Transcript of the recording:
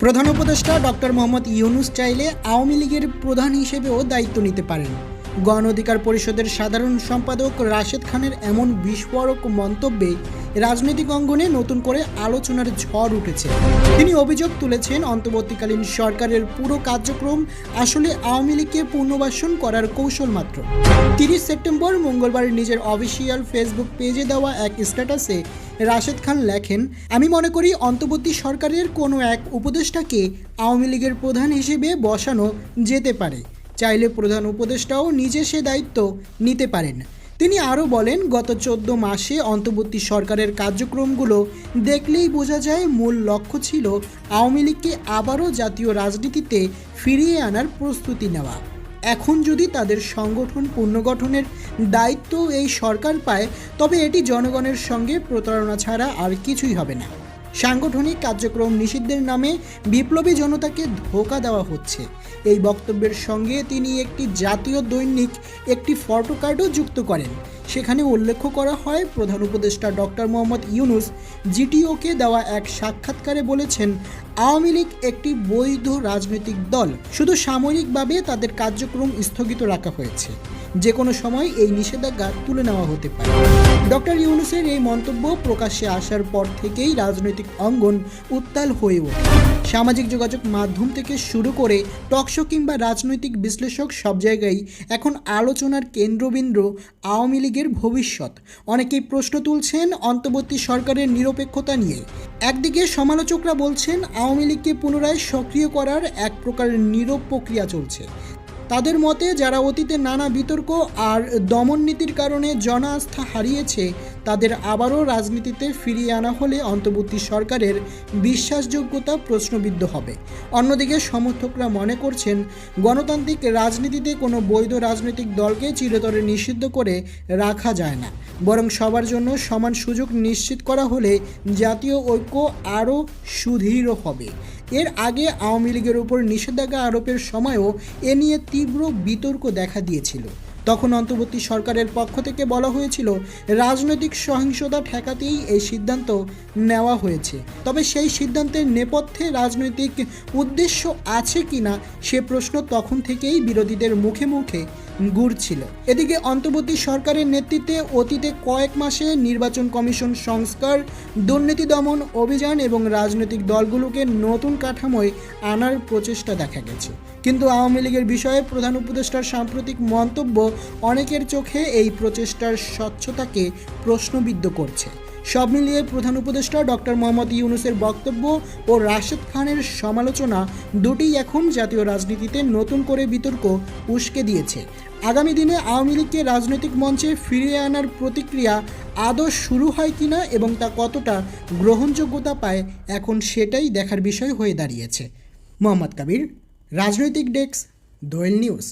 প্রধান উপদেষ্টা ডক্টর মোহাম্মদ ইউনূস চাইলে আওয়ামী লীগের প্রধান হিসেবেও দায়িত্ব নিতে পারেন। গণ অধিকার পরিষদের সাধারণ সম্পাদক রাশেদ খানের এমন বিস্ফোরক মন্তব্যে রাজনৈতিক অঙ্গনে নতুন করে আলোচনার ঝড় উঠেছে। তিনি অভিযোগ তুলেছেন, অন্তর্বর্তীকালীন সরকারের পুরো কার্যক্রম আসলে আওয়ামী লীগকে পুনর্বাসন করার কৌশল মাত্র। 30 সেপ্টেম্বর মঙ্গলবার নিজের অফিসিয়াল ফেসবুক পেজে দেওয়া এক স্ট্যাটাসে রাশেদ খান লেখেন, আমি মনে করি অন্তর্বর্তী সরকারের কোনো এক উপদেষ্টাকে আওয়ামী লীগের প্রধান হিসেবে বসানো যেতে পারে। চাইলে প্রধান উপদেষ্টাও নিজে সে দায়িত্ব নিতে পারেন। তিনি আরও বলেন, গত 14 মাসে অন্তর্বর্তী সরকারের কার্যক্রমগুলো দেখলেই বোঝা যায় মূল লক্ষ্য ছিল আওয়ামী লীগকে আবারও জাতীয় রাজনীতিতে ফিরিয়ে আনার প্রস্তুতি নেওয়া। এখন যদি তাদের সংগঠন পুনর্গঠনের দায়িত্ব এই সরকার পায়, তবে এটি জনগণের সঙ্গে প্রতারণা ছাড়া আর কিছুই হবে না। সাংগঠনিক কার্যক্রম নিষিদ্ধের নামে বিপ্লবী জনতাকে ধোঁকা দেওয়া হচ্ছে। এই বক্তব্যের সঙ্গে তিনি একটি জাতীয় দৈনিক একটি ফটোকার্ডও যুক্ত করেন। সেখানে উল্লেখ করা হয়, প্রধান উপদেষ্টা ডক্টর মোহাম্মদ ইউনূস জিটিওকে দেওয়া এক সাক্ষাৎকারে বলেছেন, আওয়ামী লীগ একটি বৈধ রাজনৈতিক দল, শুধু সাময়িকভাবে তাদের কার্যক্রম স্থগিত রাখা হয়েছে। যে কোনো সময় এই নিষেধাজ্ঞা তুলে নেওয়া হতে পারে। ডক্টর ইউনূসের এই মন্তব্য প্রকাশ্যে আসার পর থেকেই রাজনৈতিক অঙ্গন উত্তাল হয়ে ওঠে। সামাজিক যোগাযোগ মাধ্যম থেকে শুরু করে টকশো কিংবা রাজনৈতিক বিশ্লেষক সব জায়গায় এখন আলোচনার কেন্দ্রবিন্দু আওয়ামী লীগের ভবিষ্যৎ। অনেকেই প্রশ্ন তুলছেন অন্তর্বর্তী সরকারের নিরপেক্ষতা নিয়ে। একদিকে সমালোচকরা বলছেন আওয়ামী লীগকে পুনরায় সক্রিয় করার এক প্রকারের নীরব প্রক্রিয়া চলছে। তাদের মতে, যারা অতীতে নানা বিতর্ক আর দমন নীতির কারণে জন আস্থা হারিয়েছে, তাদের আবারও রাজনীতিতে ফিরিয়ে আনা হলে অন্তর্বর্তী সরকারের বিশ্বাসযোগ্যতা প্রশ্নবিদ্ধ হবে। অন্যদিকে সমর্থকরা মনে করছেন, গণতান্ত্রিক রাজনীতিতে কোনো বৈধ রাজনৈতিক দলকে চিরতরে নিষিদ্ধ করে রাখা যায় না, বরং সবার জন্য সমান সুযোগ নিশ্চিত করা হলে জাতীয় ঐক্য আরও সুদৃঢ় হবে। এর আগে আওয়ামী লীগের উপর নিষেধাজ্ঞা আরোপের সময়ও এ নিয়ে তীব্র বিতর্ক দেখা দিয়েছিল। তখন অন্তর্বর্তী সরকারের পক্ষ থেকে বলা হয়েছিল, রাজনৈতিক সহিংসতা ঠেকাতেই এই সিদ্ধান্ত নেওয়া হয়েছে। তবে সেই সিদ্ধান্তের নেপথ্যে রাজনৈতিক উদ্দেশ্য আছে কিনা সে প্রশ্ন তখন থেকেই বিরোধীদের মুখে মুখে ঘুরছিল। এদিকে অন্তর্বর্তী সরকারের নেতৃত্বে অতীতে কয়েক মাসে নির্বাচন কমিশন সংস্কার, দুর্নীতি দমন অভিযান এবং রাজনৈতিক দলগুলোকে নতুন কাঠামোয় আনার প্রচেষ্টা দেখা গেছে। কিন্তু আওয়ামী লীগের বিষয়ে প্রধান উপদেষ্টার সাম্প্রতিক মন্তব্য অনেকের চোখে এই প্রচেষ্টার স্বচ্ছতাকে প্রশ্নবিদ্ধ করছে। সব মিলিয়ে প্রধান উপদেষ্টা ডক্টর মোহাম্মদ ইউনূসের বক্তব্য ও রাশেদ খানের সমালোচনা দুটিই এখন জাতীয় রাজনীতিতে নতুন করে বিতর্ক উস্কে দিয়েছে। আগামী দিনে আওয়ামী লীগকে রাজনৈতিক মঞ্চে ফিরিয়ে আনার প্রতিক্রিয়া আদৌ শুরু হয় কিনা এবং তা কতটা গ্রহণযোগ্যতা পায়, এখন সেটাই দেখার বিষয় হয়ে দাঁড়িয়েছে। মোহাম্মদ কাবির, রাজনৈতিক ডেস্ক, দোয়েল নিউজ।